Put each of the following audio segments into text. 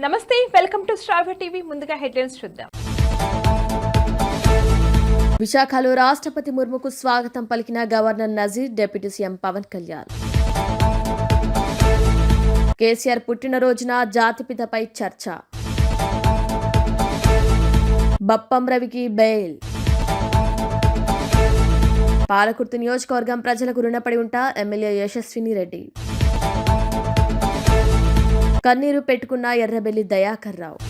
నమస్తే, welcome to Star TV. ముందుగా headlines చూద్దాం. విశాఖలో రాష్ట్రపతి ముర్ముకు స్వాగతం పలికిన governor Nazeer, deputy CM Pawan Kalyan. KCR పుట్టినరోజున జాతిపితపై చర్చ. బప్పం రవికి బెయిల్. పాలకుర్తి నియోజకవర్గం ప్రజలకు రుణపడి ఉంటా ఎమ్మెల్యే యశస్విని రెడ్డి. కన్నీరు పెట్టుకున్న ఎర్రబెల్లి దయాకర్ రావు.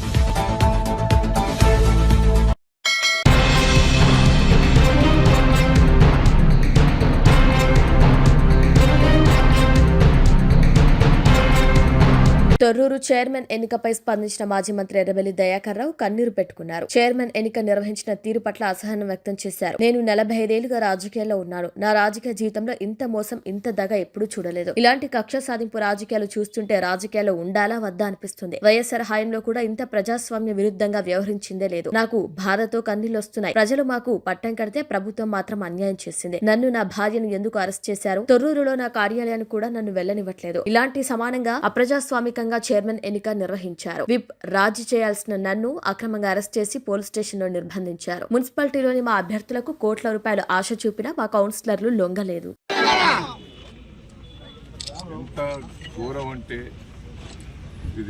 తొర్రూరు చైర్మన్ ఎన్నికపై స్పందించిన మాజీ మంత్రి ఎర్రబెల్లి దయాకర్ రావు కన్నీరు పెట్టుకున్నారు. చైర్మన్ ఎన్నిక నిర్వహించిన తీరు పట్ల అసహనం వ్యక్తం చేశారు. నేను 45 ఏళ్లుగా రాజకీయాల్లో ఉన్నాను. నా రాజకీయ జీవితంలో ఇంత మోసం, ఇంత దగ ఎప్పుడూ చూడలేదు. ఇలాంటి కక్ష సాధింపు రాజకీయాలు చూస్తుంటే రాజకీయాల్లో ఉండాలా వద్దా అనిపిస్తుంది. వైఎస్ఆర్ హయాంలో కూడా ఇంత ప్రజాస్వామ్య విరుద్ధంగా వ్యవహరించిందే లేదు. నాకు బాధతో కన్నీళ్లు వస్తున్నాయి. ప్రజలు మాకు పట్టం కడితే ప్రభుత్వం మాత్రం అన్యాయం చేసింది. నన్ను, నా భార్యను ఎందుకు అరెస్ట్ చేశారు? తొర్రూరులో నా కార్యాలయానికి కూడా నన్ను వెళ్లనివ్వట్లేదు. ఇలాంటి సమానంగా అప్రజాస్వామికంగా చైర్మన్ ఎన్నిక నిర్వహించారు. విప్ రాజీ చేయాల్సిన నన్ను అక్రమంగా అరెస్ట్ చేసి పోలీస్ స్టేషన్ లో నిర్బంధించారు. మున్సిపాలిటీలోని మా అభ్యర్థులకు కోట్ల రూపాయలు ఆశ చూపినా మా కౌన్సిలర్లు లొంగలేదు.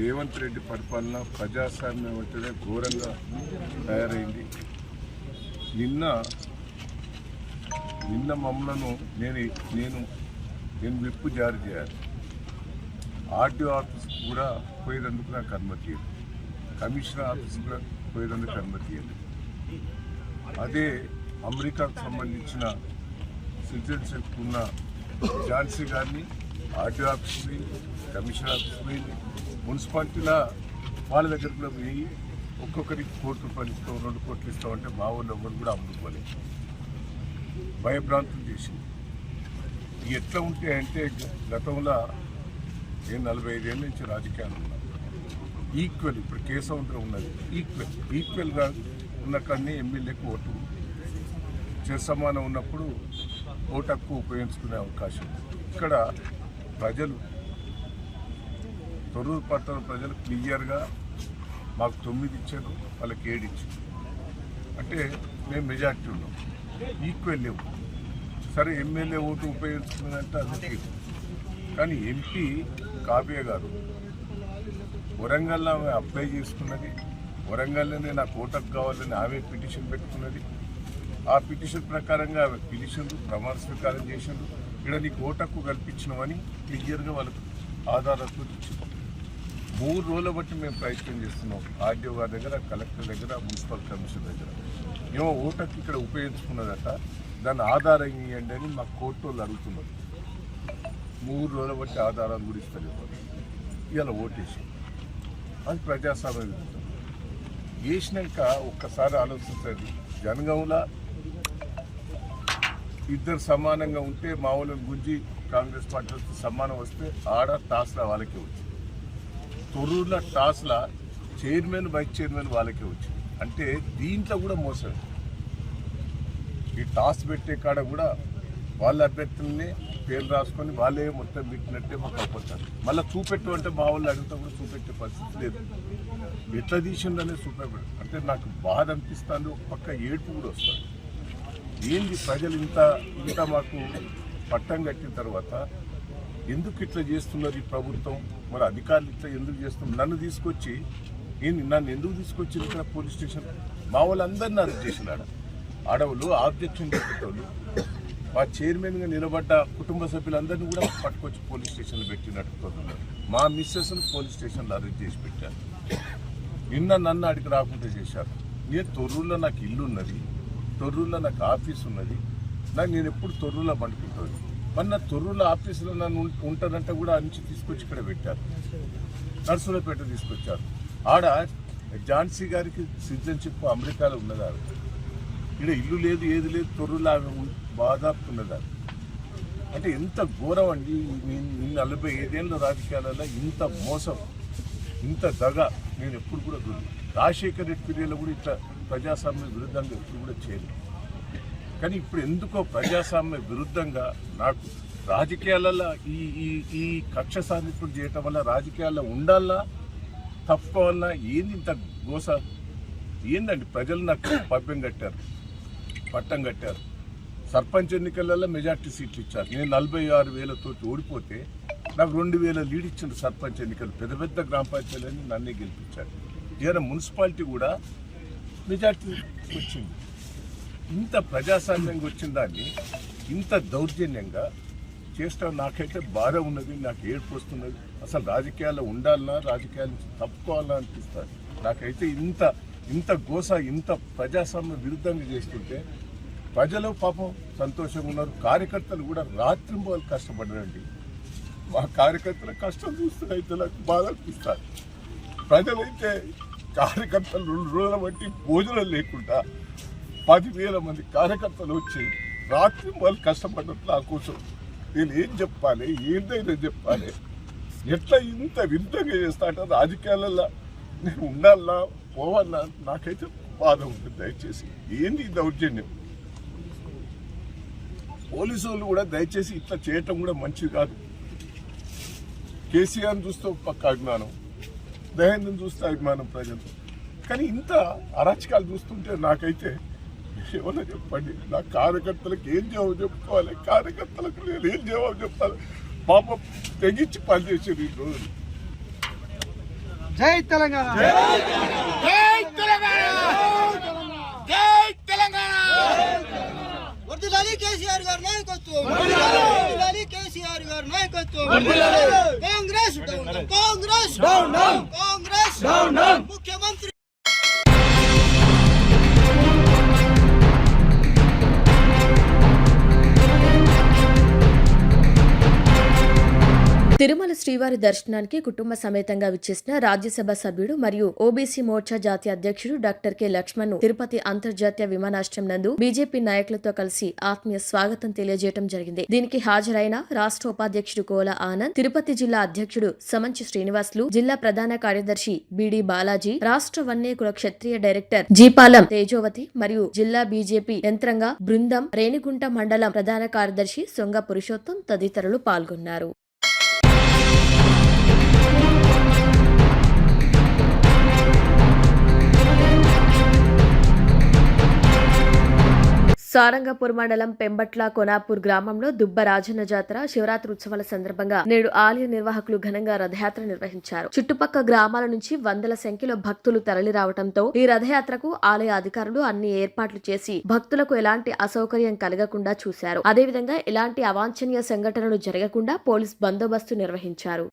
రేవంత్ రెడ్డి పరిపాలన ప్రజాస్వామ్యం అంటే ఘోరంగా తయారైంది. నిన్న మమ్మలను నేను విప్పు జారీ చేయాలి. ఆర్టీఓ ఆఫీస్ కూడా పోయేందుకు నాకు అనుమతి ఇవ్వదు. కమిషనర్ ఆఫీస్ కూడా పోయేందుకు అనుమతి ఇవ్వదు. అదే అమెరికాకు సంబంధించిన సిటిజన్షిప్ ఉన్న ఝాన్సీ గారిని ఆర్టీఓ ఆఫీస్ పోయింది, కమిషనర్ ఆఫీస్ పోయింది, మున్సిపాలిటీలో వాళ్ళ దగ్గర కూడా పోయి ఒక్కొక్కరికి ₹1 ఇస్తాం, ₹2 ఇస్తామంటే మా వాళ్ళు ఎవరు కూడా అమ్ముకోలేదు. భయభ్రాంతులు చేసింది. ఎట్లా ఉంటాయంటే గతంలో నేను 45 ఏళ్ళ నుంచి రాజకీయాలు ఉన్నాను. ఈక్వల్ ఇప్పుడు కేసముద్రం ఉన్నది. ఈక్వల్గా ఉన్న కానీ ఎమ్మెల్యేకు ఓటు సమానం ఉన్నప్పుడు ఓటు హక్కు ఉపయోగించుకునే అవకాశం. ఇక్కడ ప్రజలు, తొర్రూరు పట్టణ ప్రజలు క్లియర్గా మాకు 9 ఇచ్చారు, వాళ్ళకి 7 ఇచ్చారు. అంటే మేము మెజార్టీ ఉన్నాం. ఈక్వల్ లేవు. సరే ఎమ్మెల్యే ఓటు ఉపయోగించుకున్నదంటే అది. కానీ ఎంపీ కావ్య గారు వరంగల్లో ఆమె అప్లై చేసుకున్నది. వరంగల్లోనే నాకు ఓటకు కావాలని ఆమె పిటిషన్ పెట్టుకున్నది. ఆ పిటిషన్ ప్రకారంగా ఆమె పిలిచిండ్రు, ప్రమాణ స్వీకారం చేసిండ్రు. ఇక్కడ నీకు ఓటకు కల్పించినామని క్లియర్గా వాళ్ళకు ఆధారాలతో ఇచ్చింది. 3 రోజుల బట్టి మేము ప్రయత్నం చేస్తున్నాం. ఆర్డీఓ గారి దగ్గర, కలెక్టర్ దగ్గర, మున్సిపల్ కమిషనర్ దగ్గర. ఏమో ఓటకు ఇక్కడ ఉపయోగించుకున్నదట, దాన్ని ఆధారం ఇవ్వండి అని మా కోర్టు వాళ్ళు అడుగుతున్నారు. 3 రోజుల బట్టి ఆధారాలు కూడా ఇస్తలేదు. ఇవాళ ఓటేసి అది ప్రజాస్వామ్య విరుద్ధం. వేసినాక ఒక్కసారి ఆలోచించండి. జనగాంలో ఇద్దరు సమానంగా ఉంటే మా వాళ్ళని గుంజి కాంగ్రెస్ పార్టీతో సమానం వస్తే ఆడ టాస్లా వాళ్ళకే వచ్చింది. తొర్రూరులో టాస్లా చైర్మన్, వైస్ చైర్మన్ వాళ్ళకే వచ్చింది. అంటే దీంట్లో కూడా మోసం. ఈ టాస్ పెట్టే కాడ కూడా వాళ్ళ అభ్యర్థుల్ని పేర్లు రాసుకొని వాళ్ళే మొత్తం పెట్టినట్టే మాకు అయిపోతారు. మళ్ళీ చూపెట్టు అంటే మా వాళ్ళు అడిగితే కూడా చూపెట్టే పరిస్థితి లేదు. ఎట్లా తీసిందనే చూపెట్టాడు. అంటే నాకు బాధ అనిపిస్తుంది, ఒక పక్క ఏడుపు కూడా వస్తుంది. ఏంది ప్రజలు ఇంత మాకు పట్టం కట్టిన తర్వాత ఎందుకు ఇట్లా చేస్తున్నారు ఈ ప్రభుత్వం? మరి అధికారులు ఇట్లా ఎందుకు చేస్తున్నారు? నన్ను ఎందుకు తీసుకొచ్చి ఇక్కడ పోలీస్ స్టేషన్? మా వాళ్ళందరినీ అరెస్ట్ చేసినాడు. ఆడవాళ్ళు ఆబ్జెక్షన్ పెట్టేటోళ్ళు, మా చైర్మన్గా నిలబడ్డ కుటుంబ సభ్యులందరినీ కూడా పట్టుకొచ్చి పోలీస్ స్టేషన్లో పెట్టినట్టు. మా మిస్సెస్ను పోలీస్ స్టేషన్లో అరెస్ట్ చేసి పెట్టారు. నన్ను అడిగి రాకుండా చేశారు. నేను తొర్రూరులో నాకు ఇల్లు ఉన్నది, తొర్రూరులో నాకు ఆఫీస్ ఉన్నది. నేను ఎప్పుడు తొర్రూరులో పండుకుంటుంది. మొన్న తొర్రూరులో ఆఫీసులో నన్ను ఉంటానంటే కూడా నుంచి తీసుకొచ్చి ఇక్కడ పెట్టారు. నర్సులపేట తీసుకొచ్చారు. ఆడ ఝాన్సీ గారికి సిటిజన్షిప్ అమెరికాలో ఉన్నదా? ఇక్కడ ఇల్లు లేదు, ఏది లేదు, తొర్రూరులో ఆమె బాధాపుతున్నదా? అంటే ఎంత ఘోరం అండి. 45 ఏళ్ళ రాజకీయాలలో ఇంత మోసం, ఇంత దగ నేను ఎప్పుడు కూడా రాజశేఖర్ రెడ్డి పీరియడ్లో కూడా ఇట్లా ప్రజాస్వామ్య విరుద్ధంగా ఎప్పుడు కూడా చేయలేదు. కానీ ఇప్పుడు ఎందుకో ప్రజాస్వామ్య విరుద్ధంగా నాకు రాజకీయాలలో ఈ కక్ష సాధింపులు చేయటం వల్ల రాజకీయాల్లో ఉండాలా తప్పుకోవాలన్నా ఏంది ఇంత గోస ఏందండి? ప్రజలు నాకు పట్టం కట్టారు. సర్పంచ్ ఎన్నికలలో మెజార్టీ సీట్లు ఇచ్చారు. నేను 46,000 ఓడిపోతే నాకు 2,000 లీడ్ ఇచ్చిండు సర్పంచ్ ఎన్నికలు. పెద్ద గ్రామ పంచాయతీలని నన్నే గెలిపించారు. ఈయన మున్సిపాలిటీ కూడా మెజార్టీ వచ్చింది. ఇంత ప్రజాస్వామ్యంగా వచ్చిన దాన్ని ఇంత దౌర్జన్యంగా చేస్తాం. నాకైతే బాధ ఉన్నది, నాకు ఏడుపు వస్తున్నది. అసలు రాజకీయాల్లో ఉండాలన్నా, రాజకీయాల నుంచి తప్పుకోవాలన్నా అనిపిస్తుంది. నాకైతే ఇంత గోస, ఇంత ప్రజాస్వామ్య విరుద్ధంగా చేస్తుంటే ప్రజలు పాపం సంతోషంగా ఉన్నారు. కార్యకర్తలు కూడా రాత్రింబోలు కష్టపడ్డారండి. మా కార్యకర్తల కష్టం చూస్తే అయితే నాకు బాధ అనిపిస్తారు. ప్రజలైతే కార్యకర్తలు 2 రోజుల బట్టి భోజనం లేకుండా 10,000 మంది కార్యకర్తలు వచ్చి రాత్రింబోలు కష్టపడ్డట్లు నా కోసం నేను ఏం చెప్పాలి, ఏంటైనా చెప్పాలి? ఎట్లా ఇంత విరుద్ధంగా చేస్తా అంటే రాజకీయాలలో నేను ఉండాలన్నా పోవాలన్నా నాకైతే బాధ ఉంటుంది. దయచేసి ఏంది ఈ దౌర్జన్యం? పోలీసు వాళ్ళు కూడా దయచేసి ఇట్లా చేయటం కూడా మంచిది కాదు. కేసీఆర్ని చూస్తే పక్క అభిమానం, దయానంద్ చూస్తే అభిమానం ప్రజలు. కానీ ఇంత అరాచకాలు చూస్తుంటే నాకైతే ఏమన్నా చెప్పండి. నా కార్యకర్తలకు ఏం జవాబు చెప్పుకోవాలి? కార్యకర్తలకు నేను ఏం జవాబు చెప్పాలి? పాపం తెగించి పనిచేసేది ఈ రోజు. జై తెలంగాణ! జై తెలంగాణ! జై తెలంగాణ! వర్ధిల్లాలి కేసీఆర్ గారి నాయకత్వం! వర్ధిల్లాలి కేసీఆర్ గారి నాయకత్వం! కాంగ్రెస్ కాంగ్రెస్ కాంగ్రెస్ ముఖ్యమంత్రి తిరుమల శ్రీవారి దర్శనానికి కుటుంబ సమేతంగా విచ్చేసిన రాజ్యసభ సభ్యుడు మరియు ఓబీసీ మోర్చా జాతీయ అధ్యక్షుడు డాక్టర్ కె లక్ష్మణ్ ను తిరుపతి అంతర్జాతీయ విమానాశ్రయం నందు బీజేపీ నాయకులతో కలిసి ఆత్మీయ స్వాగతం తెలియజేయడం జరిగింది. దీనికి హాజరైన రాష్ట్ర ఉపాధ్యక్షుడు కోల ఆనంద్, తిరుపతి జిల్లా అధ్యక్షుడు సమంచి శ్రీనివాసులు, జిల్లా ప్రధాన కార్యదర్శి బిడి బాలాజీ, రాష్ట్ర వన్య కుల క్షత్రియ డైరెక్టర్ జీపాలం తేజోవతి మరియు జిల్లా బీజేపీ యంత్రంగా బృందం, రేణిగుంట మండలం ప్రధాన కార్యదర్శి సొంగ పురుషోత్తం తదితరులు పాల్గొన్నారు. సారంగపూర్ మండలం పెంబట్ల కొనాపూర్ గ్రామంలో దుబ్బ రాజన్న జాతర శివరాత్రి ఉత్సవాల సందర్భంగా నేడు ఆలయ నిర్వాహకులు ఘనంగా రథయాత్ర నిర్వహించారు. చుట్టుపక్కల గ్రామాల నుంచి వందల సంఖ్యలో భక్తులు తరలిరావడంతో ఈ రథయాత్రకు ఆలయ అధికారులు అన్ని ఏర్పాట్లు చేసి భక్తులకు ఎలాంటి అసౌకర్యం కలగకుండా చూశారు. అదేవిధంగా ఎలాంటి అవాంఛనీయ సంఘటనలు జరగకుండా పోలీస్ బందోబస్తు నిర్వహించారు.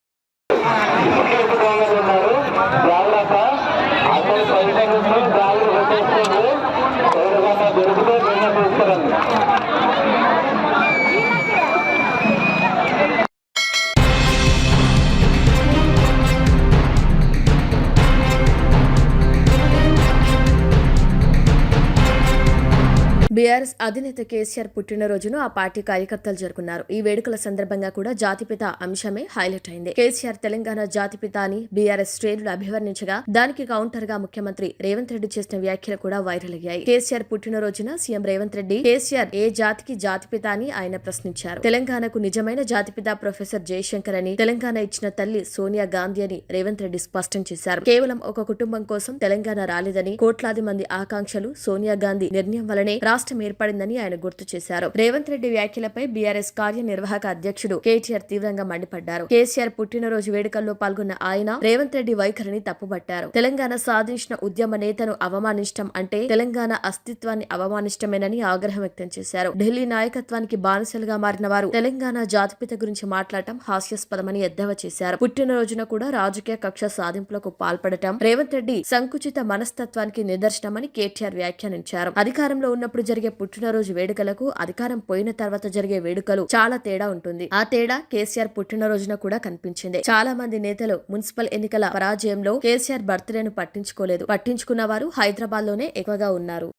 బీఆర్ఎస్ అధినేత కేసీఆర్ పుట్టినరోజును ఆ పార్టీ కార్యకర్తలు జరుపుకున్నారు. ఈ వేడుకల సందర్భంగా కూడా జాతిపిత అంశమే హైలైట్ అయింది. కేసీఆర్ తెలంగాణ జాతిపిత అని బీఆర్ఎస్ శ్రేణులు అభివర్ణించగా దానికి కౌంటర్ గా ముఖ్యమంత్రి రేవంత్ రెడ్డి చేసిన వ్యాఖ్యలు కూడా వైరల్ అయ్యాయి. కేసీఆర్ పుట్టినరోజున సీఎం రేవంత్ రెడ్డి కేసీఆర్ ఏ జాతికి జాతిపిత అని ఆయన ప్రశ్నించారు. తెలంగాణకు నిజమైన జాతిపిత ప్రొఫెసర్ జయశంకర్ అని, తెలంగాణ ఇచ్చిన తల్లి సోనియా గాంధీ అని రేవంత్ రెడ్డి స్పష్టం చేశారు. కేవలం ఒక కుటుంబం కోసం తెలంగాణ రాలేదని, కోట్లాది మంది ఆకాంక్షలు సోనియా గాంధీ నిర్ణయం వలనే రాష్ట్రం ఏర్పడిందని ఆయన గుర్తు చేశారు. రేవంత్ రెడ్డి వ్యాఖ్యలపై బీఆర్ఎస్ కార్యనిర్వాహక అధ్యక్షుడు కేటీఆర్ తీవ్రంగా మండిపడ్డారు. కేసీఆర్ పుట్టినరోజు వేడుకల్లో పాల్గొన్న ఆయన రేవంత్ రెడ్డి వైఖరిని తప్పుబట్టారు. తెలంగాణ సాధించిన ఉద్యమ నేతను అవమానించడం అంటే తెలంగాణ అస్తిత్వాన్ని అవమానించడమేనని ఆగ్రహం వ్యక్తం చేశారు. ఢిల్లీ నాయకత్వానికి బానిసలుగా మారిన వారు తెలంగాణ జాతిపిత గురించి మాట్లాడటం హాస్యాస్పదమని ఎద్దేవా చేశారు. పుట్టినరోజున కూడా రాజకీయ కక్ష సాధింపులకు పాల్పడటం రేవంత్ రెడ్డి సంకుచిత మనస్తత్వానికి నిదర్శనమని కేటీఆర్ వ్యాఖ్యానించారు. అధికారంలో ఉన్నప్పుడు జరిగే పుట్టినరోజు వేడుకలకు అధికారం పోయిన తర్వాత జరిగే వేడుకలు చాలా తేడా ఉంటుంది. ఆ తేడా కేసీఆర్ పుట్టినరోజున కూడా కనిపించింది. చాలా మంది నేతలు మున్సిపల్ ఎన్నికల పరాజయంలో కేసీఆర్ బర్త్డేను పట్టించుకోలేదు. పట్టించుకున్న వారు హైదరాబాద్ లోనే ఎక్కువగా ఉన్నారు.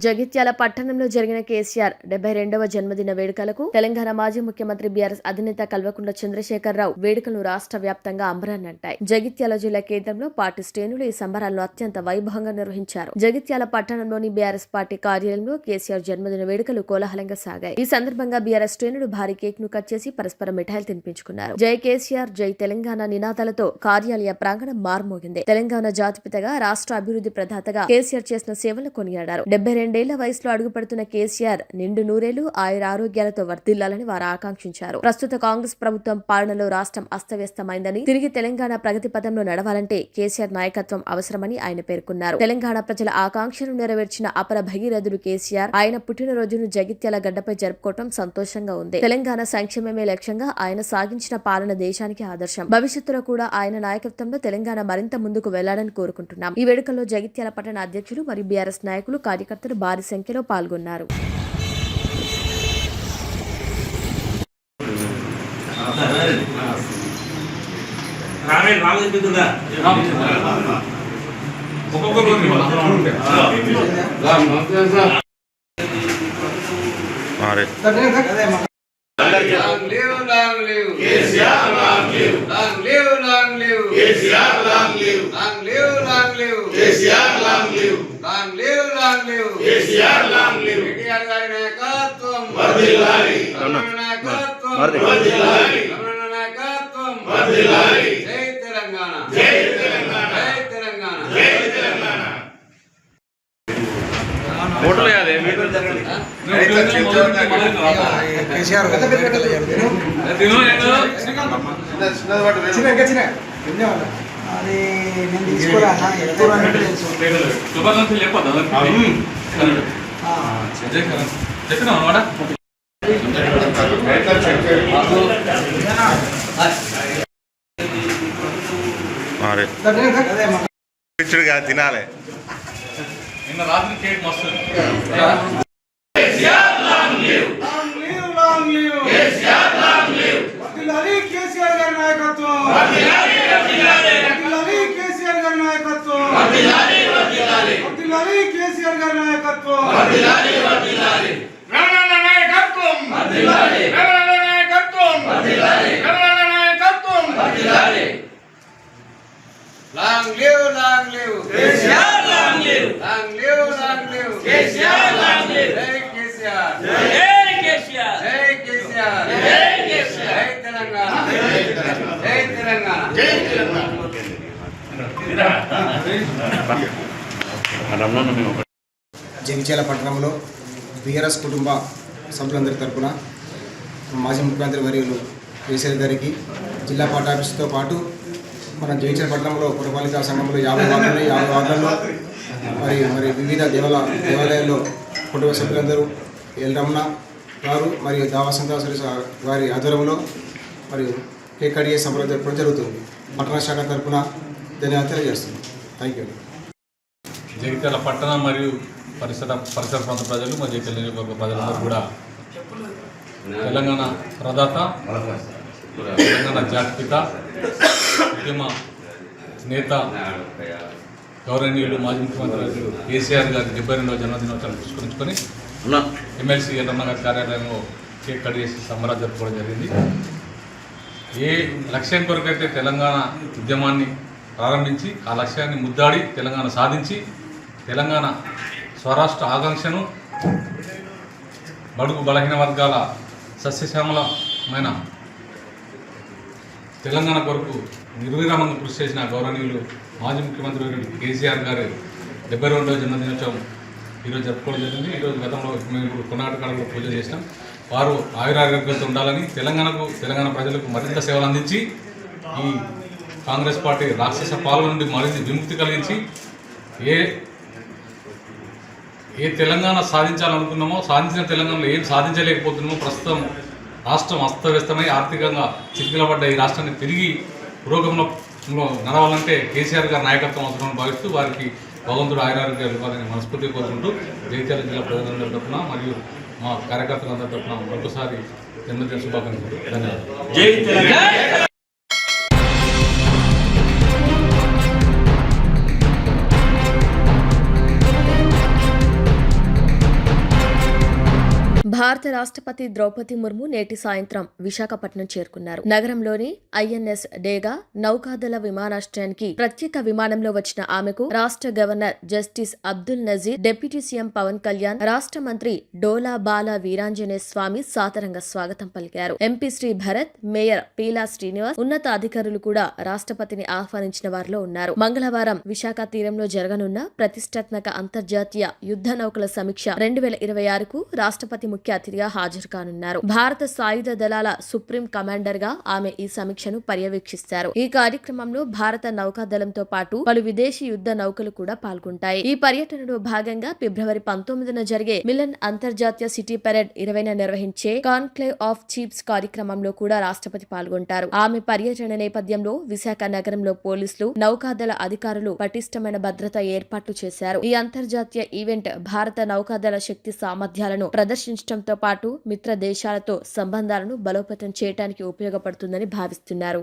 జగిత్యాల పట్టణంలో జరిగిన కేసీఆర్ 72వ జన్మదిన వేడుకలకు తెలంగాణ మాజీ ముఖ్యమంత్రి బీఆర్ఎస్ అధినేత కల్వకుంట్ల చంద్రశేఖరరావు వేడుకలు రాష్ట్ర వ్యాప్తంగా అంబరాన్నంటాయి. జగిత్యాల జిల్లా కేంద్రంలో పార్టీ శ్రేణులు ఈ సంబరాలను అత్యంత వైభవంగా నిర్వహించారు. జగిత్యాల పట్టణంలోని బీఆర్ఎస్ పార్టీ కార్యాలయంలో కేసీఆర్ జన్మదిన వేడుకలు కోలాహలంగా సాగాయి. ఈ సందర్భంగా బీఆర్ఎస్ శ్రేణులు భారీ కేక్ ను కట్ చేసి పరస్పర మిఠాయిలు తినిపించుకున్నారు. జై కేసీఆర్, జై తెలంగాణ నినాదాలతో కార్యాలయ ప్రాంగణం మార్మోగింది. తెలంగాణ జాతిపితగా, రాష్ట్ర అభివృద్ధి ప్రదాతగా కేసీఆర్ చేసిన సేవలు కొనియాడారు. 72 వయసులో అడుగుపడుతున్న కేసీఆర్ నిండు నూరేళ్లు ఆయురారోగ్యాలతో వర్ధిల్లాలని వారు ఆకాంక్షించారు. ప్రస్తుత కాంగ్రెస్ ప్రభుత్వం పాలనలో రాష్ట్రం అస్తవ్యస్తమైందని, తిరిగి తెలంగాణ ప్రగతి పథంలో నడవాలంటే కేసీఆర్ నాయకత్వం అవసరమని ఆయన పేర్కొన్నారు. తెలంగాణ ప్రజల ఆకాంక్షను నెరవేర్చిన అపర భగీరథుడు కేసీఆర్. ఆయన పుట్టినరోజును జగిత్యాల గడ్డపై జరుపుకోవటం సంతోషంగా ఉంది. తెలంగాణ సంక్షేమమే లక్ష్యంగా ఆయన సాగించిన పాలన దేశానికి ఆదర్శం. భవిష్యత్తులో కూడా ఆయన నాయకత్వంలో తెలంగాణ మరింత ముందుకు వెళ్లాలని కోరుకుంటున్నాం. ఈ వేడుకల్లో జగిత్యాల పట్టణ అధ్యక్షులు మరియు బీఆర్ఎస్ నాయకులు, కార్యకర్తలు భారీ సంఖ్యలో పాల్గొన్నారు. అది నేను తీసుకోరా తినాలి. నిన్న రాత్రి కేక్ మస్తు. కేసీఆర్ గారి నాయకత్వం, కేసీఆర్ గారి నాయకత్వం, కేసీఆర్ గారి నాయకత్వం, Long live, long live. KCR, long live. Long live, long live. KCR, long live. Jai KCR. Jai KCR. Jai KCR. Jai KCR. Jai Telangana. Jai Telangana. Jai Telangana. Jagtial పట్టణంలో బీఆర్ఎస్ కుటుంబ సభ్యులందరి తరపున మాజీ ముఖ్యమంత్రి వర్యులు కేసీఆర్ గారికి జిల్లా పార్టీ ఆఫీసుతో పాటు మన జగిత్యాల పట్టణంలో పురపాలికా సంఘంలో 50 వార్డులలో మరి వివిధ దేవాలయాల్లో కుటుంబ సభ్యులందరూ ఎల్ రమణ గారు మరియు దావసంతాశ్వరి వారి ఆధ్వర్యంలో మరియు కేక్ కట్ చేసి సంబరం జరపడం జరుగుతుంది. పట్టణ శాఖ తరఫున ధన్యవాదాలు తెలియజేస్తున్నాం. Thank you. జగిత్యాల పట్టణ మరియు పరిసర ప్రాంత ప్రజలు, మా జగిత్యాల నియోజకవర్గ ప్రజలందరూ కూడా తెలంగాణ ప్రదాత, తెలంగాణ జాతిపిత, ఉద్యమ నేత, గౌరవనీయులు మాజీ ముఖ్యమంత్రి కేసీఆర్ గారి 72వ జన్మదినోత్సవాన్ని పురస్కరించుకొని ఎమ్మెల్సీ ఎల్లమ్మ గారి కార్యాలయంలో కేక్ కట్ చేసి సంబరాలు జరుపుకోవడం జరిగింది. ఏ లక్ష్యం కొరకైతే తెలంగాణ ఉద్యమాన్ని ప్రారంభించి ఆ లక్ష్యాన్ని ముద్దాడి తెలంగాణ సాధించి తెలంగాణ స్వరాష్ట్ర ఆకాంక్షను బడుగు బలహీన వర్గాల సస్యశ్యామలమైన తెలంగాణ కొరకు నిర్విరామంగా కృషి చేసిన గౌరవనీయులు మాజీ ముఖ్యమంత్రి కేసీఆర్ గారి 72వ జన్మదినోత్సవం ఈరోజు జరుపుకోవడం జరిగింది. ఈరోజు గతంలో మేము కొన్నాటకాలలో పూజ చేసినాం. వారు ఆయురారోగ్యంతో ఉండాలని, తెలంగాణ ప్రజలకు మరింత సేవలు అందించి ఈ కాంగ్రెస్ పార్టీ రాక్షస పాలన నుండి మరింత విముక్తి కలిగించి ఏ తెలంగాణ సాధించాలనుకున్నామో సాధించిన తెలంగాణలో ఏం సాధించలేకపోతున్నామో, ప్రస్తుతం రాష్ట్రం అస్తవ్యస్తమై ఆర్థికంగా చితికిలబడ్డ ఈ రాష్ట్రాన్ని తిరిగి పురోగమనంలో నడవాలంటే కేసీఆర్ గారి నాయకత్వం అవసరమని భావిస్తూ వారికి భగవంతుడు ఆయురారోగ్యాలు ఇవ్వాలని మనస్ఫూర్తిగా కోరుకుంటూ జగిత్యాల జిల్లా ప్రజలందరి తరఫున మరియు మా కార్యకర్తలందరి తరఫున మరొకసారి జన్మదిన శుభాకాంక్షలు. ధన్యవాదాలు. భారత రాష్ట్రపతి ద్రౌపది ముర్ము నేటి సాయంత్రం విశాఖపట్నం చేరుకున్నారు. నగరంలోని ఐఎన్ఎస్ డేగా నౌకాదళ విమానాశ్రయానికి ప్రత్యేక విమానంలో వచ్చిన ఆమెకు రాష్ట్ర governor justice Abdul Nazeer, deputy CM Pawan Kalyan, రాష్ట్ర మంత్రి డోలా బాల వీరాంజనేయ స్వామి సాదరంగా స్వాగతం పలికారు. ఎంపీ శ్రీ భరత్, మేయర్ పీలా శ్రీనివాస్, ఉన్నత అధికారులు కూడా రాష్ట్రపతిని ఆహ్వానించిన వారిలో ఉన్నారు. మంగళవారం విశాఖ తీరంలో జరగనున్న ప్రతిష్టాత్మక అంతర్జాతీయ యుద్ధ నౌకల సమీక్ష 2026కు రాష్ట్రపతి ముఖ్య అతిథిగా హాజరు కానున్నారు. భారత సాయుధ దళాల సుప్రీం కమాండర్ గా ఆమె ఈ సమీక్షను పర్యవేక్షిస్తారు. ఈ కార్యక్రమంలో భారత నౌకాదళంతో పాటు పలు విదేశీ యుద్ధ నౌకలు కూడా పాల్గొంటాయి. ఈ పర్యటనలో భాగంగా ఫిబ్రవరి 19న జరిగే మిలన్ అంతర్జాతీయ సిటీ పెరేడ్ 20న నిర్వహించే కాన్క్లేవ్ ఆఫ్ చీఫ్స్ కార్యక్రమంలో కూడా రాష్ట్రపతి పాల్గొంటారు. ఆమె పర్యటన నేపథ్యంలో విశాఖ నగరంలో పోలీసులు, నౌకాదళ అధికారులు పటిష్టమైన భద్రత ఏర్పాట్లు చేశారు. ఈ అంతర్జాతీయ ఈవెంట్ భారత నౌకాదళ శక్తి సామర్థ్యాలను ప్రదర్శించడంతో పాటు మిత్ర దేశాలతో సంబంధాలను బలోపేతం చేయడానికి ఉపయోగపడుతుందని భావిస్తున్నారు.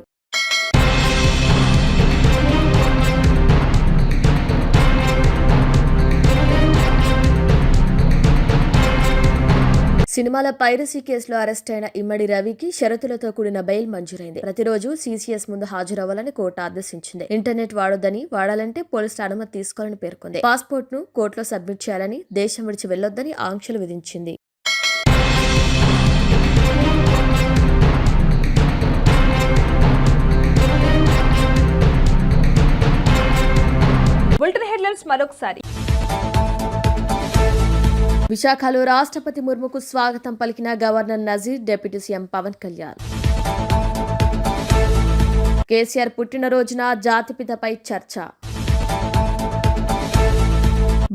సినిమాల పైరసీ కేసులో అరెస్ట్ అయిన ఇమ్మడి రవికి షరతులతో కూడిన బెయిల్ మంజూరైంది. ప్రతిరోజు సీసీఎస్ ముందు హాజరవ్వాలని కోర్టు ఆదేశించింది. ఇంటర్నెట్ వాడొద్దని, వాడాలంటే పోలీసుల అనుమతి తీసుకోవాలని పేర్కొంది. పాస్పోర్ట్ ను కోర్టులో సబ్మిట్ చేయాలని, దేశం విడిచి వెళ్లొద్దని ఆంక్షలు విధించింది. బులెటిన్ హెడ్లైన్స్ మరొకసారి. విశాఖలో రాష్ట్రపతి ముర్ముకు స్వాగతం పలికిన governor Nazeer, deputy CM Pawan Kalyan. KCR పుట్టినరోజున జాతిపితపై చర్చ.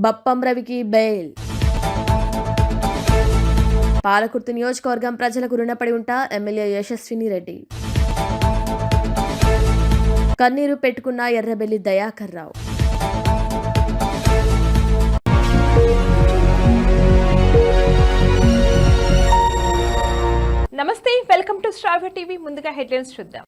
బప్పం రవికి బెయిల్. పాలకుర్తి నియోజకవర్గం ప్రజలకు రుణపడి ఉంటా ఎమ్మెల్యే యశస్విని రెడ్డి. కన్నీరు పెట్టుకున్న ఎర్రబెల్లి దయాకర్ రావు. నమస్తే, వెల్కమ్ టు స్టార్ టీవీ. ముందుగా హెడ్లైన్స్ చూద్దాం.